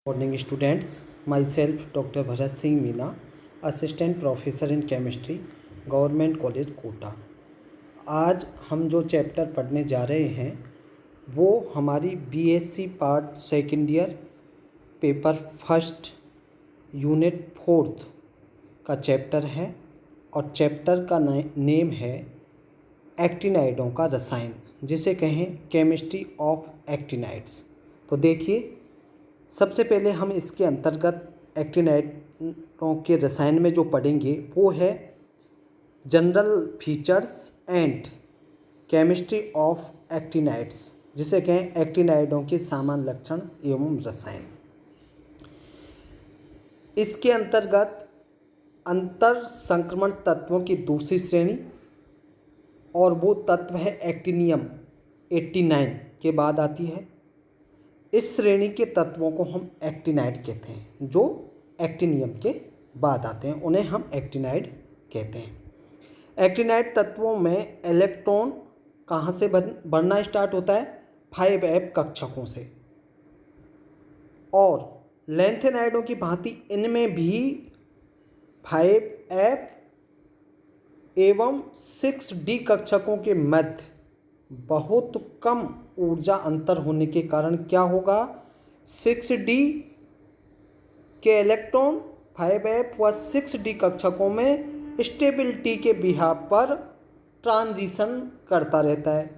Morning students, myself Dr. Bharat Singh Meena, assistant professor in chemistry, government college Kota. आज हम जो chapter पढ़ने जा रहे हैं वो हमारी BSc part second year paper first unit fourth का चैप्टर है और चैप्टर का नेम है एक्टिनाइडों का रसायन, जिसे कहें केमिस्ट्री ऑफ एक्टिनाइड्स। तो देखिए, सबसे पहले हम इसके अंतर्गत एक्टिनाइडों के रसायन में जो पढ़ेंगे वो है general features and chemistry of actinides, जिसे कहें एक्टिनाइडों के सामान्य लक्षण एवं रसायन। इसके अंतर्गत अंतर संक्रमण तत्वों की दूसरी श्रेणी और वो तत्व है एक्टिनियम 89 के बाद आती है। इस श्रेणी के तत्वों को हम एक्टिनाइड कहते हैं। जो एक्टिनियम के बाद आते हैं उन्हें हम एक्टिनाइड कहते हैं। एक्टिनाइड तत्वों में इलेक्ट्रॉन कहाँ से बढ़ना स्टार्ट होता है? 5f कक्षकों से। और लैंथेनाइडों की भांति इनमें भी 5f एवं 6d कक्षकों के मध्य बहुत कम ऊर्जा अंतर होने के कारण क्या होगा? 6d के इलेक्ट्रॉन 5f व 6d कक्षकों में स्टेबिलिटी के बिहाव पर ट्रांजिशन करता रहता है।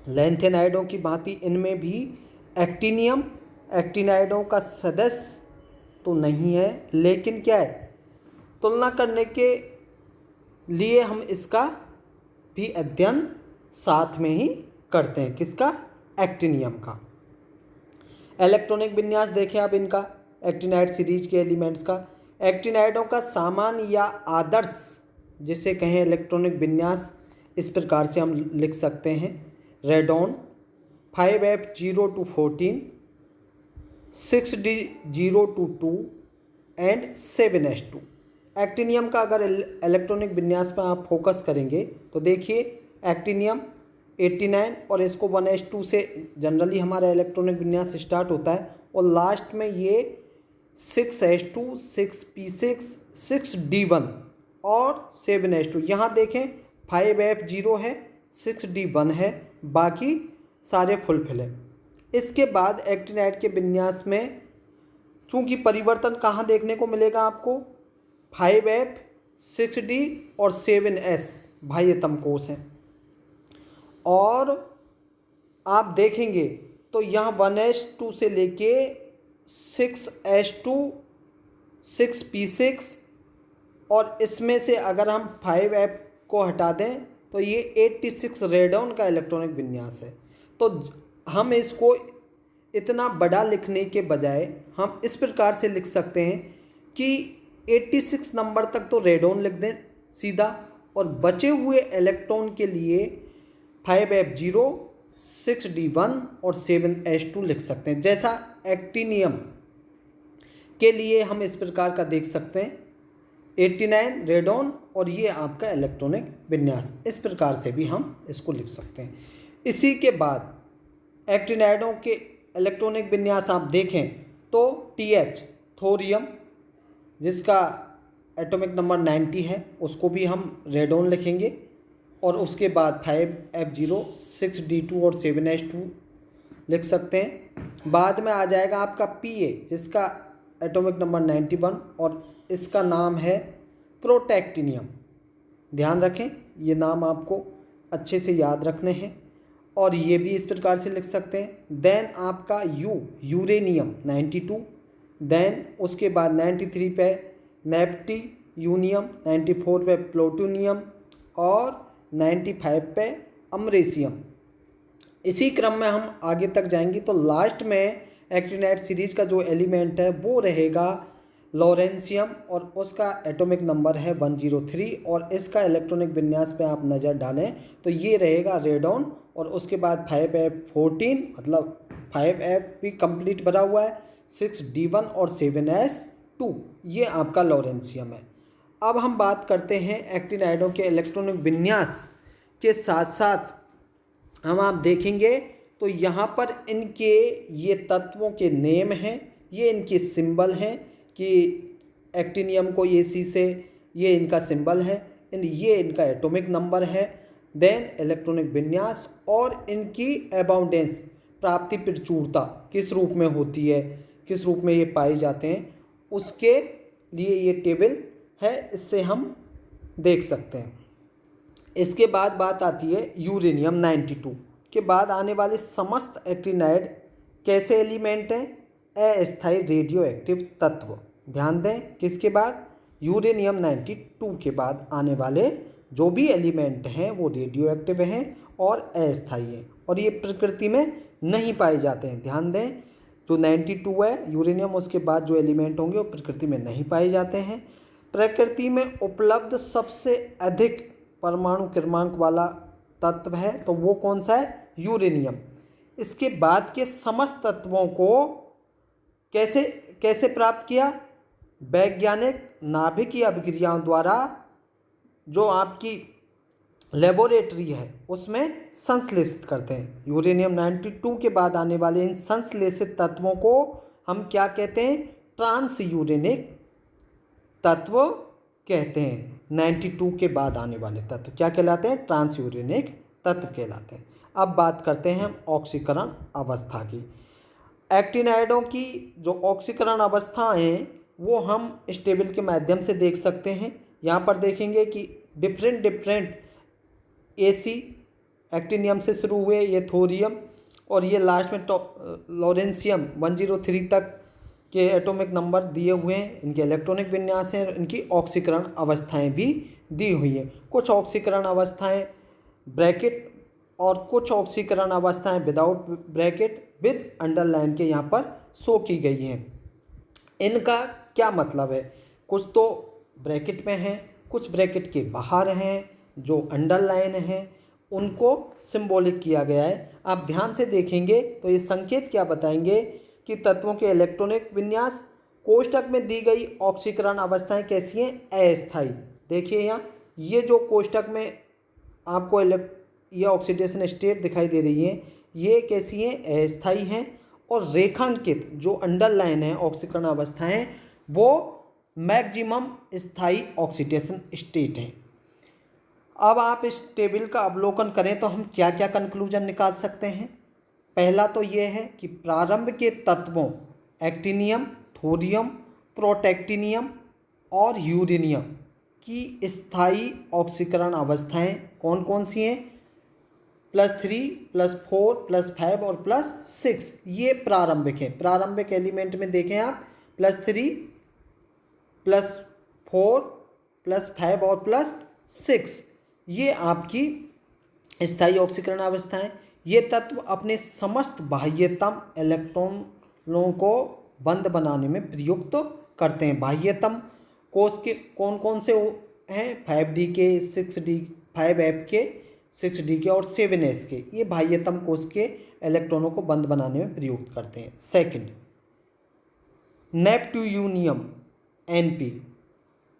लैंथेनाइडों की भांति इनमें भी एक्टिनियम एक्टिनाइडों का सदस्य तो नहीं है, लेकिन क्या है, तुलना करने के लिए हम इसका भी अध्ययन साथ में ही करते हैं। किसका? एक्टिनियम का। इलेक्ट्रॉनिक विन्यास देखें अब इनका, एक्टिनाइड सीरीज के एलिमेंट्स का। एक्टिनाइडों का सामान्य या आदर्श जिसे कहें इलेक्ट्रॉनिक विन्यास इस प्रकार से हम लिख सकते हैं। Radon 5f0 to 14, 6d0 to 2 and 7s2। Actinium का अगर इलेक्ट्रॉनिक विन्यास पर आप फोकस करेंगे तो देखिए, एक्टिनियम 89 और इसको 1s2 से जनरली हमारा इलेक्ट्रॉनिक विन्यास स्टार्ट होता है और लास्ट में ये 6s2, 6p6, 6d1 और 7s2। यहाँ देखें 5f0 है, 6d1 है, बाकी सारे फुलफिल है। इसके बाद एक्टिनाइड के विन्यास में चूँकि परिवर्तन कहाँ देखने को मिलेगा आपको? 5f, 6d और 7s बाह्यतम कोश हैं। और आप देखेंगे तो यहाँ 1s2 से लेके 6s2, 6p6 और इसमें से अगर हम 5f को हटा दें तो ये 86 रेडॉन का इलेक्ट्रॉनिक विन्यास है। तो हम इसको इतना बड़ा लिखने के बजाय हम इस प्रकार से लिख सकते हैं कि 86 नंबर तक तो रेडॉन लिख दें सीधा, और बचे हुए इलेक्ट्रॉन के लिए 5f0, 6d1 और 7s2 लिख सकते हैं। जैसा एक्टिनियम के लिए हम इस प्रकार का देख सकते हैं, 89 रेडॉन और ये आपका इलेक्ट्रॉनिक विन्यास, इस प्रकार से भी हम इसको लिख सकते हैं। इसी के बाद एक्टिनाइडों के इलेक्ट्रॉनिक विन्यास आप देखें तो TH थोरियम, जिसका एटॉमिक नंबर 90 है, उसको भी हम रेडॉन लिखेंगे। और उसके बाद 5f0, 6d2 और 7s2 लिख सकते हैं। बाद में आ जाएगा आपका PA, जिसका एटॉमिक नंबर 91 और इसका नाम है प्रोटैक्टिनियम। ध्यान रखें, ये नाम आपको अच्छे से याद रखने हैं और ये भी इस प्रकार से लिख सकते हैं। देन आपका यूरेनियम 92, देन उसके बाद 93 पे नेप्ट्यूनियम, 94 पे प्लूटोनियम और 95 पे अमरेशियम। इसी क्रम में हम आगे तक जाएंगे तो लास्ट में एक्टिनाइड सीरीज का जो एलिमेंट है वो रहेगा लॉरेंशियम और उसका एटॉमिक नंबर है 103 और इसका इलेक्ट्रॉनिक विन्यास पे आप नज़र डालें तो ये रहेगा रेडॉन और उसके बाद 5f14, मतलब 5f भी कंप्लीट भरा हुआ है, 6d1 और 7s2, ये आपका लॉरेंशियम है। अब हम बात करते हैं एक्टिनाइडों के इलेक्ट्रॉनिक विन्यास के साथ साथ हम आप देखेंगे तो यहाँ पर इनके ये तत्वों के नेम हैं ये इनकी सिंबल हैं कि एक्टिनियम को Ag से ये इनका सिंबल है, ये इनका एटॉमिक नंबर है। देन इलेक्ट्रॉनिक विन्यास और इनकी अबाउंडेंस प्राप्ति प्रचुरता किस रूप में होती है, किस रूप में ये पाए जाते हैं, उसके लिए ये टेबल है, इससे हम देख सकते हैं। इसके बाद बात आती है यूरेनियम 92 के बाद आने वाले समस्त एक्टिनाइड कैसे एलिमेंट हैं? अस्थायी रेडियो एक्टिव तत्व। ध्यान दें, किसके बाद? यूरेनियम 92 के बाद आने वाले जो भी एलिमेंट हैं वो रेडियो एक्टिव हैं और अस्थायी हैं और ये प्रकृति में नहीं पाए जाते हैं। ध्यान दें, जो 92 है यूरेनियम, उसके बाद जो एलिमेंट होंगे वो प्रकृति में नहीं पाए जाते हैं। प्रकृति में उपलब्ध सबसे अधिक परमाणु क्रमांक वाला तत्व है तो वो कौन सा है? यूरेनियम। इसके बाद के समस्त तत्वों को कैसे कैसे प्राप्त किया? वैज्ञानिक नाभिकीय अभिक्रियाओं द्वारा जो आपकी लेबोरेटरी है उसमें संश्लेषित करते हैं। यूरेनियम 92 के बाद आने वाले इन संश्लेषित तत्वों को हम क्या कहते हैं? ट्रांस यूरेनिक तत्व कहते हैं। 92 के बाद आने वाले तत्व क्या कहलाते हैं? ट्रांस यूरेनिक तत्व कहलाते हैं। अब बात करते हैं हम ऑक्सीकरण अवस्था की। एक्टिनाइडों की जो ऑक्सीकरण अवस्था हैं वो हम इस टेबल के माध्यम से देख सकते हैं। यहाँ पर देखेंगे कि डिफरेंट Ac एक्टिनियम से शुरू हुए, ये थोरियम और ये लास्ट में लॉरेंसियम 103 तक के एटॉमिक नंबर दिए हुए हैं। इनके इलेक्ट्रॉनिक विन्यास हैं, इनकी ऑक्सीकरण अवस्थाएं भी दी हुई हैं। कुछ ऑक्सीकरण अवस्थाएं ब्रैकेट और कुछ ऑक्सीकरण अवस्थाएं विदाउट ब्रैकेट विद अंडरलाइन के यहाँ पर शो की गई हैं। इनका क्या मतलब है? कुछ तो ब्रैकेट में हैं, कुछ ब्रैकेट के बाहर हैं, जो अंडरलाइन हैं उनको सिंबॉलिक किया गया है। आप ध्यान से देखेंगे तो ये संकेत क्या बताएंगे कि तत्वों के इलेक्ट्रॉनिक विन्यास कोष्ठक में दी गई ऑक्सीकरण अवस्थाएं कैसी हैं? अस्थायी। देखिए यहाँ ये जो कोष्ठक में आपको ये ऑक्सीडेशन स्टेट दिखाई दे रही है ये कैसी हैं? अस्थायी हैं। और रेखांकित जो अंडरलाइन है ऑक्सीकरण अवस्थाएं वो मैक्सिमम स्थायी ऑक्सीडेशन स्टेट हैं। अब आप इस टेबल का अवलोकन करें तो हम क्या क्या कंक्लूजन निकाल सकते हैं? पहला तो ये है कि प्रारंभ के तत्वों एक्टिनियम, थोरियम, प्रोटैक्टिनियम और यूरेनियम की स्थायी ऑक्सीकरण अवस्थाएं कौन कौन सी हैं? +3, +4, +5 और +6। ये प्रारंभिक हैं। प्रारंभिक एलिमेंट में देखें आप +3, +4, +5 और +6 ये आपकी स्थायी ऑक्सीकरण अवस्थाएं। ये तत्व अपने समस्त बाह्यतम इलेक्ट्रॉनों को बंद बनाने में प्रयुक्त करते हैं। बाह्यतम कोष के कौन कौन से हैं? 5d के, 6d, 5f के, 6d के और 7s के। ये बाह्यतम कोष के इलेक्ट्रॉनों को बंद बनाने में प्रयुक्त करते हैं। सेकंड, नेपट्यूनियम Np,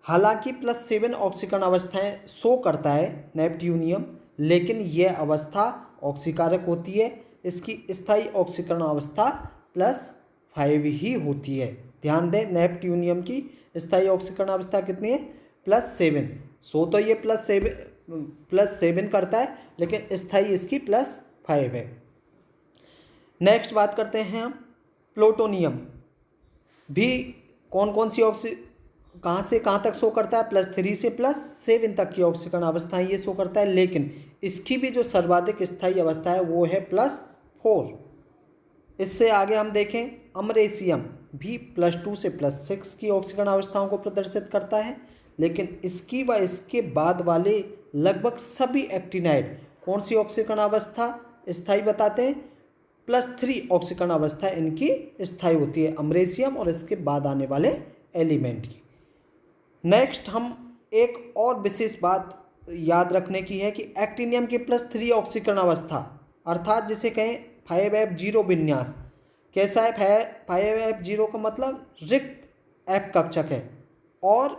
हालांकि +7 ऑक्सीकरण अवस्थाएं शो करता है नेपट्यूनियम, लेकिन यह अवस्था ऑक्सीकारक होती है। इसकी स्थायी ऑक्सीकरण अवस्था +5 ही होती है। ध्यान दें, नेपट्यूनियम की स्थायी ऑक्सीकरण अवस्था कितनी है? +7। सो तो ये +7 करता है लेकिन स्थायी इसकी +5 है। नेक्स्ट बात करते हैं हम प्लूटोनियम भी कौन कौन सी कहाँ से कहाँ तक शो करता है? +3 से +7 तक की ऑक्सीकरण अवस्थाएं ये शो करता है, लेकिन इसकी भी जो सर्वाधिक स्थायी अवस्था है वो है +4। इससे आगे हम देखें अमरेशियम भी +2 से +6 की ऑक्सीकरण अवस्थाओं को प्रदर्शित करता है, लेकिन इसकी व इसके बाद वाले लगभग सभी एक्टिनाइड कौन सी ऑक्सीकरण अवस्था स्थायी बताते हैं? +3 ऑक्सीकरण अवस्था इनकी स्थायी होती है, अमरेशियम और इसके बाद आने वाले एलिमेंट की। नेक्स्ट हम एक और विशेष बात याद रखने की है कि एक्टिनियम की +3 ऑक्सीकरण अवस्था अर्थात जिसे कहें 5f0 विन्यास कैसा है? 5f0 का मतलब रिक्त F कक्षक है और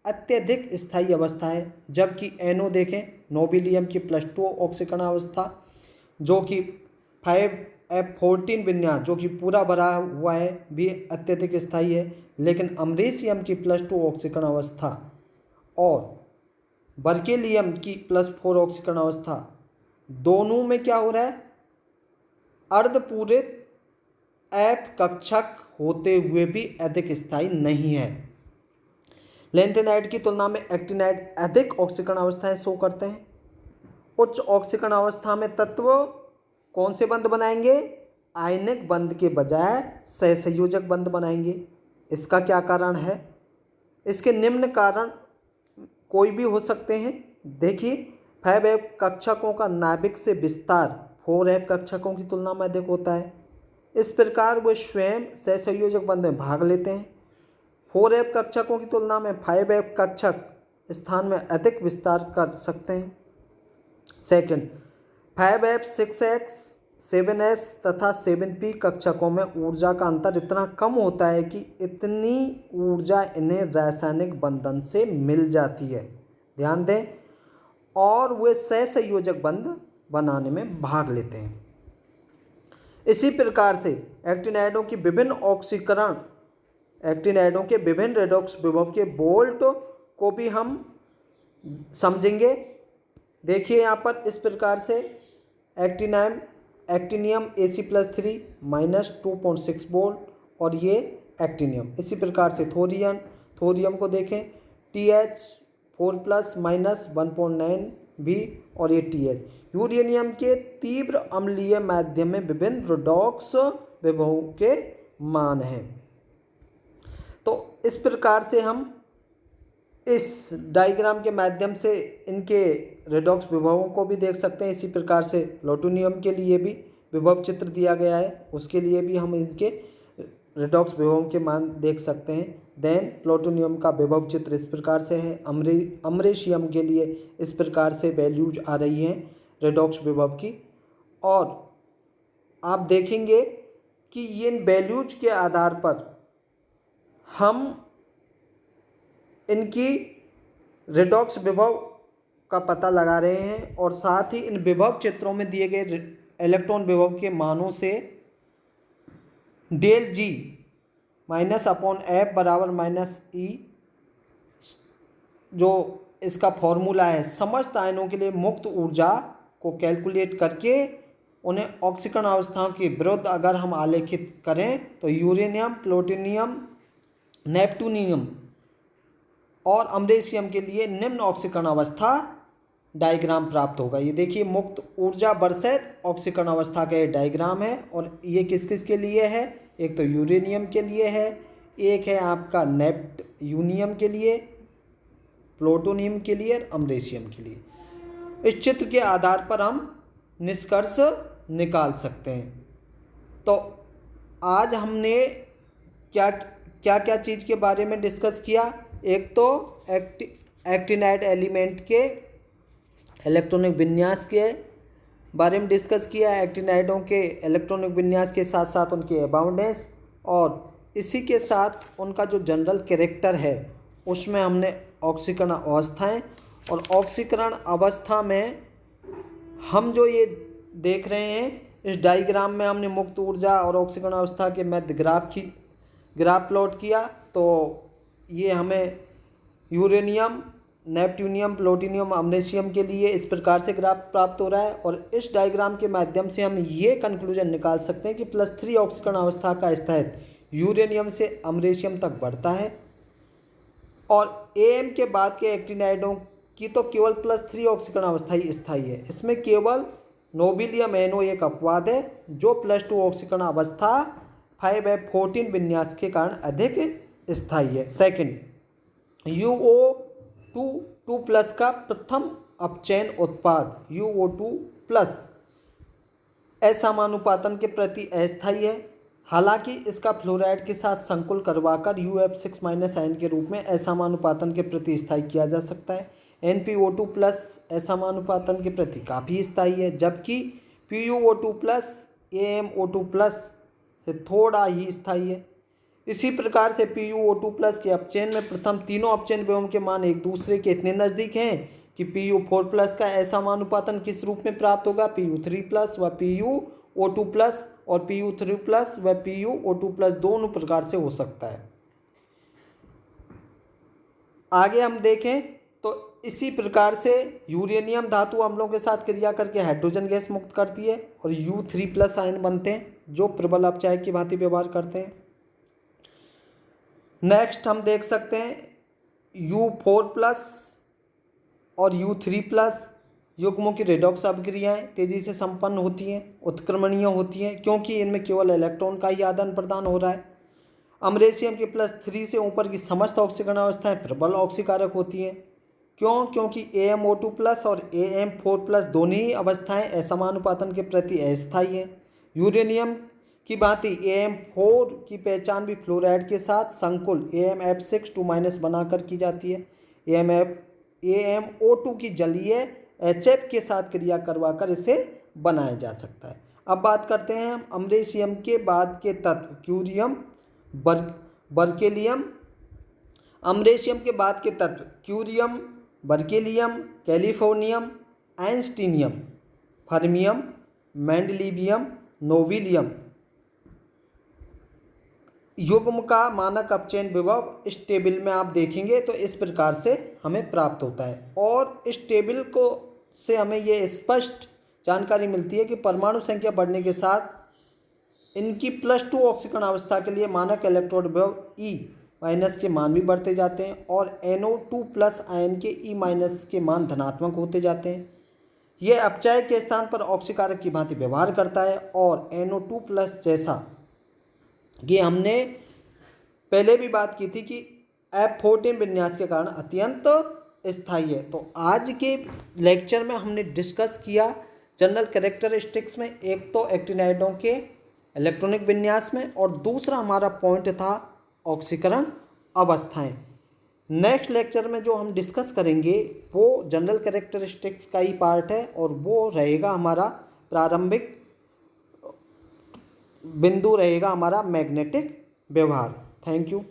अत्यधिक स्थायी अवस्था है। जबकि NO देखें, नोबिलियम की +2 ऑक्सीकरण अवस्था जो कि F14 विन्यास जो कि पूरा भरा हुआ है भी अत्यधिक स्थायी है, लेकिन अमरीशियम की +2 ऑक्सीकरण अवस्था और बर्केलियम की +4 ऑक्सीकरण अवस्था दोनों में क्या हो रहा है, अर्धपूरित F कक्षक होते हुए भी अधिक स्थायी नहीं है। लैंथेनाइड की तुलना में एक्टिनाइड अधिक ऑक्सीकरण अवस्थाएं शो करते हैं। उच्च ऑक्सीकरण अवस्था में तत्व कौन से बंध बनाएंगे, आयनिक बंध के बजाय सहसंयोजक बंध बनाएंगे। इसका क्या कारण है? इसके निम्न कारण कोई भी हो सकते हैं। देखिए, 5F कक्षकों का नाभिक से विस्तार 4F कक्षकों की तुलना में अधिक होता है। इस प्रकार वे स्वयं सहसंयोजक बंध में भाग लेते हैं। 4F कक्षकों की तुलना में 5F कक्षक स्थान में अधिक विस्तार कर सकते हैं। सेकंड, 5F 6X 7S तथा 7P कक्षकों में ऊर्जा का अंतर इतना कम होता है कि इतनी ऊर्जा इन्हें रासायनिक बंधन से मिल जाती है, ध्यान दें, और वे सहसंयोजक बंध बनाने में भाग लेते हैं। इसी प्रकार से एक्टिनाइडों के विभिन्न रेडॉक्स विभव के बोल्ट को भी हम समझेंगे। देखिए यहाँ पर इस प्रकार से एक्टिनियम Ac+3 -2.6 वोल्ट और ये एक्टिनियम। इसी प्रकार से थोरियम को देखें, TH4+ -1.9 भी और ये TH। यूरेनियम के तीव्र अम्लीय माध्यम में विभिन्न रेडॉक्स विभवों के मान हैं। तो इस प्रकार से हम इस डायग्राम के माध्यम से इनके रेडॉक्स विभवों को भी देख सकते हैं। इसी प्रकार से प्लूटोनियम के लिए भी विभव चित्र दिया गया है, उसके लिए भी हम इनके रेडॉक्स विभवों के मान देख सकते हैं। देन प्लूटोनियम का विभव चित्र इस प्रकार से है। अमरीशियम के लिए इस प्रकार से वैल्यूज आ रही हैं रेडॉक्स विभव की, और आप देखेंगे कि इन वैल्यूज के आधार पर हम इनकी रेडॉक्स विभव का पता लगा रहे हैं, और साथ ही इन विभव चित्रों में दिए गए इलेक्ट्रॉन विभव के मानों से del G -/F = -E जो इसका फॉर्मूला है, समस्त आयनों के लिए मुक्त ऊर्जा को कैलकुलेट करके उन्हें ऑक्सीकरण अवस्थाओं के विरुद्ध अगर हम आलेखित करें तो यूरेनियम, प्लूटोनियम, नेपट्यूनियम और अमरीशियम के लिए निम्न ऑक्सीकरण अवस्था डायग्राम प्राप्त होगा। ये देखिए, मुक्त ऊर्जा वर्सेस ऑक्सीकरण अवस्था का ये डायग्राम है, और ये किस किस के लिए है, एक तो यूरेनियम के लिए है, एक है आपका नेपट्यूनियम के लिए, प्लूटोनियम के लिए और अमरीशियम के लिए। इस चित्र के आधार पर हम निष्कर्ष निकाल सकते हैं। तो आज हमने क्या क्या चीज़ के बारे में डिस्कस किया? एक तो एक्टिनाइड एलिमेंट के इलेक्ट्रॉनिक विन्यास के बारे में डिस्कस किया, एक्टिनाइडों के इलेक्ट्रॉनिक विन्यास के साथ साथ उनके अबाउंडेंस, और इसी के साथ उनका जो जनरल कैरेक्टर है उसमें हमने ऑक्सीकरण अवस्थाएं, और ऑक्सीकरण अवस्था में हम जो ये देख रहे हैं इस डायग्राम में हमने मुक्त ऊर्जा और ऑक्सीकरण अवस्था के मध्य ग्राफ प्लॉट किया। तो ये हमें यूरेनियम, नेपट्यूनियम, प्लूटोनियम, अमरीशियम के लिए इस प्रकार से ग्राफ प्राप्त हो रहा है, और इस डायग्राम के माध्यम से हम ये कंक्लूजन निकाल सकते हैं कि +3 ऑक्सीकरण अवस्था का स्थायित्व यूरेनियम से अमरीशियम तक बढ़ता है, और AM के बाद के एक्टिनाइडों की तो केवल +3 ऑक्सीकरण अवस्था ही स्थायी है। इसमें केवल नोबिलियम NO एक अपवाद है जो +2 ऑक्सीकरण अवस्था 5F14 विन्यास के कारण अधिक स्थायी है। सेकंड, UO2+ का प्रथम अपचयन उत्पाद UO2+ असमानुपातन के प्रति अस्थायी है। हालांकि इसका फ्लोराइड के साथ संकुल करवाकर UF6- आयन के रूप में असमानुपातन के प्रति स्थायी किया जा सकता है। NPO2+ असमानुपातन के प्रति काफ़ी स्थायी है, जबकि PuO2+ AMO2+ से थोड़ा ही स्थायी है। इसी प्रकार से PuO2+ के अपचयन में प्रथम तीनों अपचयन विभवों के मान एक दूसरे के इतने नज़दीक हैं कि Pu4+ का असमानुपातन किस रूप में प्राप्त होगा, Pu3+ व O2 प्लस और Pu3 प्लस व PuO2 प्लस दोनों प्रकार से हो सकता है। आगे हम देखें तो इसी प्रकार से यूरेनियम धातु अम्लों के साथ क्रिया करके हाइड्रोजन गैस मुक्त करती है और U3 प्लस आयन बनते हैं जो प्रबल अपचायक की भांति व्यवहार करते हैं। नेक्स्ट हम देख सकते हैं U4 प्लस और U3 प्लस युग्मों की रेडॉक्स अभिक्रियाएं तेजी से संपन्न होती हैं, उत्क्रमणीय होती हैं क्योंकि इनमें केवल इलेक्ट्रॉन का ही आदान प्रदान हो रहा है। अमरेशियम के +3 से ऊपर की समस्त ऑक्सीकरण अवस्थाएं प्रबल ऑक्सीकारक होती हैं। क्योंकि AmO2 प्लस और Am4 प्लस दोनों ही अवस्थाएं असमानुपातन के प्रति अस्थायी हैं। यूरेनियम की भांति Am4 की पहचान भी फ्लोराइड के साथ संकुल AmF6 बनाकर की जाती है। AmO2 की जलीय HF के साथ क्रिया करवाकर इसे बनाया जा सकता है। अब बात करते हैं हम अमरेशियम के बाद के तत्व क्यूरियम, बर्केलियम। अमरेशियम के बाद के तत्व curium, berkelium, californium, einsteinium, fermium, mendelevium, nobelium युग्म का मानक अपचयन विभव इस टेबल में आप देखेंगे तो इस प्रकार से हमें प्राप्त होता है और इस टेबल को से हमें ये स्पष्ट जानकारी मिलती है कि परमाणु संख्या बढ़ने के साथ इनकी +2 ऑक्सीकरण अवस्था के लिए मानक इलेक्ट्रोड विभव E- के मान भी बढ़ते जाते हैं और NO2 प्लस आयन के E- के मान धनात्मक होते जाते हैं। यह अपचायक के स्थान पर ऑक्सीकारक की भांति व्यवहार करता है और NO2 प्लस जैसा ये हमने पहले भी बात की थी कि F14 विन्यास के कारण अत्यंत स्थायी है। तो आज के लेक्चर में हमने डिस्कस किया जनरल कैरेक्टरिस्टिक्स में, एक तो एक्टिनाइडों के इलेक्ट्रॉनिक विन्यास में और दूसरा हमारा पॉइंट था ऑक्सीकरण अवस्थाएं। नेक्स्ट लेक्चर में जो हम डिस्कस करेंगे वो जनरल कैरेक्टरिस्टिक्स का ही पार्ट है और वो रहेगा हमारा प्रारंभिक बिंदु रहेगा हमारा मैग्नेटिक व्यवहार। Thank you.